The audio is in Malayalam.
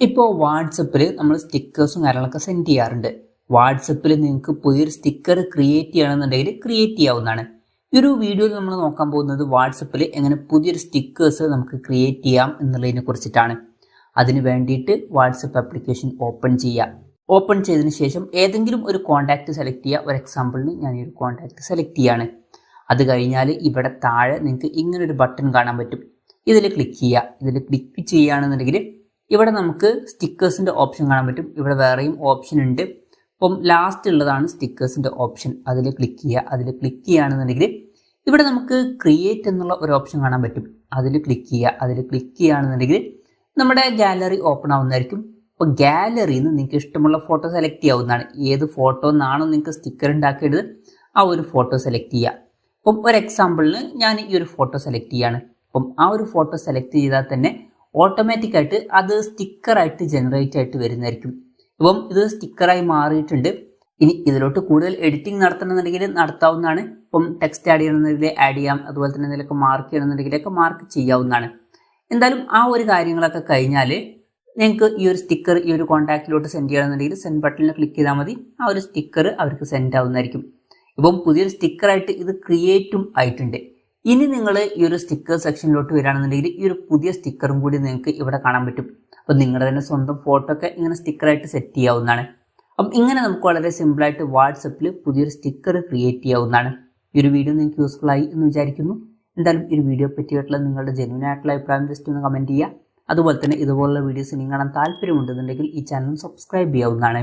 ഇപ്പോൾ വാട്സപ്പിൽ നമ്മൾ സ്റ്റിക്കേഴ്സും കാര്യങ്ങളൊക്കെ സെൻഡ് ചെയ്യാറുണ്ട്. വാട്സപ്പിൽ നിങ്ങൾക്ക് പുതിയൊരു സ്റ്റിക്കർ ക്രിയേറ്റ് ചെയ്യണമെന്നുണ്ടെങ്കിൽ ക്രിയേറ്റ് ചെയ്യാവുന്നതാണ്. ഈ ഒരു വീഡിയോയിൽ നമ്മൾ നോക്കാൻ പോകുന്നത് വാട്സപ്പിൽ എങ്ങനെ പുതിയൊരു സ്റ്റിക്കേഴ്സ് നമുക്ക് ക്രിയേറ്റ് ചെയ്യാം എന്നുള്ളതിനെ കുറിച്ചിട്ടാണ്. അതിന് വേണ്ടിയിട്ട് വാട്സപ്പ് ആപ്ലിക്കേഷൻ ഓപ്പൺ ചെയ്യുക. ഓപ്പൺ ചെയ്തതിന് ശേഷം ഏതെങ്കിലും ഒരു കോൺടാക്റ്റ് സെലക്ട് ചെയ്യുക. ഒരു എക്സാമ്പിളിന് ഞാൻ ഈ ഒരു കോൺടാക്റ്റ് സെലക്ട് ചെയ്യാണ്. അത് കഴിഞ്ഞാൽ ഇവിടെ താഴെ നിങ്ങൾക്ക് ഇങ്ങനൊരു ബട്ടൺ കാണാൻ പറ്റും. ഇതിൽ ക്ലിക്ക് ചെയ്യുക. ഇതിൽ ക്ലിക്ക് ചെയ്യുകയാണെന്നുണ്ടെങ്കിൽ ഇവിടെ നമുക്ക് സ്റ്റിക്കേഴ്സിൻ്റെ ഓപ്ഷൻ കാണാൻ പറ്റും. ഇവിടെ വേറെയും ഓപ്ഷൻ ഉണ്ട്. അപ്പം ലാസ്റ്റ് ഉള്ളതാണ് സ്റ്റിക്കേഴ്സിൻ്റെ ഓപ്ഷൻ. അതിൽ ക്ലിക്ക് ചെയ്യുക. അതിൽ ക്ലിക്ക് ചെയ്യുകയാണെന്നുണ്ടെങ്കിൽ ഇവിടെ നമുക്ക് ക്രിയേറ്റ് എന്നുള്ള ഒരു ഓപ്ഷൻ കാണാൻ പറ്റും. അതിൽ ക്ലിക്ക് ചെയ്യുക. അതിൽ ക്ലിക്ക് ചെയ്യുകയാണെന്നുണ്ടെങ്കിൽ നമ്മുടെ ഗാലറി ഓപ്പൺ ആവുന്നതായിരിക്കും. അപ്പോൾ ഗാലറിയിൽ നിന്ന് നിങ്ങൾക്ക് ഇഷ്ടമുള്ള ഫോട്ടോ സെലക്ട് ചെയ്യാവുന്നതാണ്. ഏത് ഫോട്ടോ എന്നാണോ നിങ്ങൾക്ക് സ്റ്റിക്കർ ഉണ്ടാക്കിയത് ആ ഒരു ഫോട്ടോ സെലക്ട് ചെയ്യുക. അപ്പം ഒരു എക്സാമ്പിളിന് ഞാൻ ഈ ഒരു ഫോട്ടോ സെലക്ട് ചെയ്യാണ്. അപ്പം ആ ഒരു ഫോട്ടോ സെലക്ട് ചെയ്താൽ തന്നെ ഓട്ടോമാറ്റിക്കായിട്ട് അത് സ്റ്റിക്കറായിട്ട് ജനറേറ്റ് ആയിട്ട് വരുന്നതായിരിക്കും. ഇപ്പം ഇത് സ്റ്റിക്കറായി മാറിയിട്ടുണ്ട്. ഇനി ഇതിലോട്ട് കൂടുതൽ എഡിറ്റിംഗ് നടത്തണമെന്നുണ്ടെങ്കിൽ നടത്താവുന്നതാണ്. ഇപ്പം ടെക്സ്റ്റ് ആഡ് ചെയ്യണമെന്നുണ്ടെങ്കിൽ ആഡ് ചെയ്യാം. അതുപോലെ തന്നെ എന്തെങ്കിലുമൊക്കെ മാർക്ക് ചെയ്യണമെന്നുണ്ടെങ്കിലൊക്കെ മാർക്ക് ചെയ്യാവുന്നതാണ്. എന്തായാലും ആ ഒരു കാര്യങ്ങളൊക്കെ കഴിഞ്ഞാൽ നിങ്ങൾക്ക് ഈ ഒരു സ്റ്റിക്കർ ഈ ഒരു കോൺടാക്റ്റിലോട്ട് സെൻഡ് ചെയ്യണമെന്നുണ്ടെങ്കിൽ സെൻഡ് ബട്ടണിൽ ക്ലിക്ക് ചെയ്താൽ മതി. ആ ഒരു സ്റ്റിക്കർ അവർക്ക് സെൻഡ് ആവുന്നതായിരിക്കും. ഇപ്പം പുതിയൊരു സ്റ്റിക്കറായിട്ട് ഇത് ക്രിയേറ്റും ആയിട്ടുണ്ട്. ഇനി നിങ്ങൾ ഈ ഒരു സ്റ്റിക്കർ സെക്ഷനിലോട്ട് വരികയാണെന്നുണ്ടെങ്കിൽ ഈ ഒരു പുതിയ സ്റ്റിക്കറും കൂടി നിങ്ങൾക്ക് ഇവിടെ കാണാൻ പറ്റും. അപ്പോൾ നിങ്ങളുടെ തന്നെ സ്വന്തം ഫോട്ടോ ഒക്കെ ഇങ്ങനെ സ്റ്റിക്കറായിട്ട് സെറ്റ് ചെയ്യാവുന്നതാണ്. അപ്പം ഇങ്ങനെ നമുക്ക് വളരെ സിമ്പിളായിട്ട് വാട്സപ്പിൽ പുതിയൊരു സ്റ്റിക്കർ ക്രിയേറ്റ് ചെയ്യാവുന്നതാണ്. ഈ ഒരു വീഡിയോ നിങ്ങൾക്ക് യൂസ്ഫുൾ ആയി എന്ന് വിചാരിക്കുന്നു. എന്തായാലും ഈ ഒരു വീഡിയോ പറ്റിയിട്ടുള്ള നിങ്ങളുടെ ജെന്യൂൻ ആയിട്ടുള്ള അഭിപ്രായം ജസ്റ്റ് ഒന്ന് കമൻറ്റ് ചെയ്യുക. അതുപോലെ തന്നെ ഇതുപോലുള്ള വീഡിയോസ് നിങ്ങൾ കാണാൻ താല്പര്യമുണ്ടെന്നുണ്ടെങ്കിൽ ഈ ചാനൽ സബ്സ്ക്രൈബ് ചെയ്യാവുന്നതാണ്.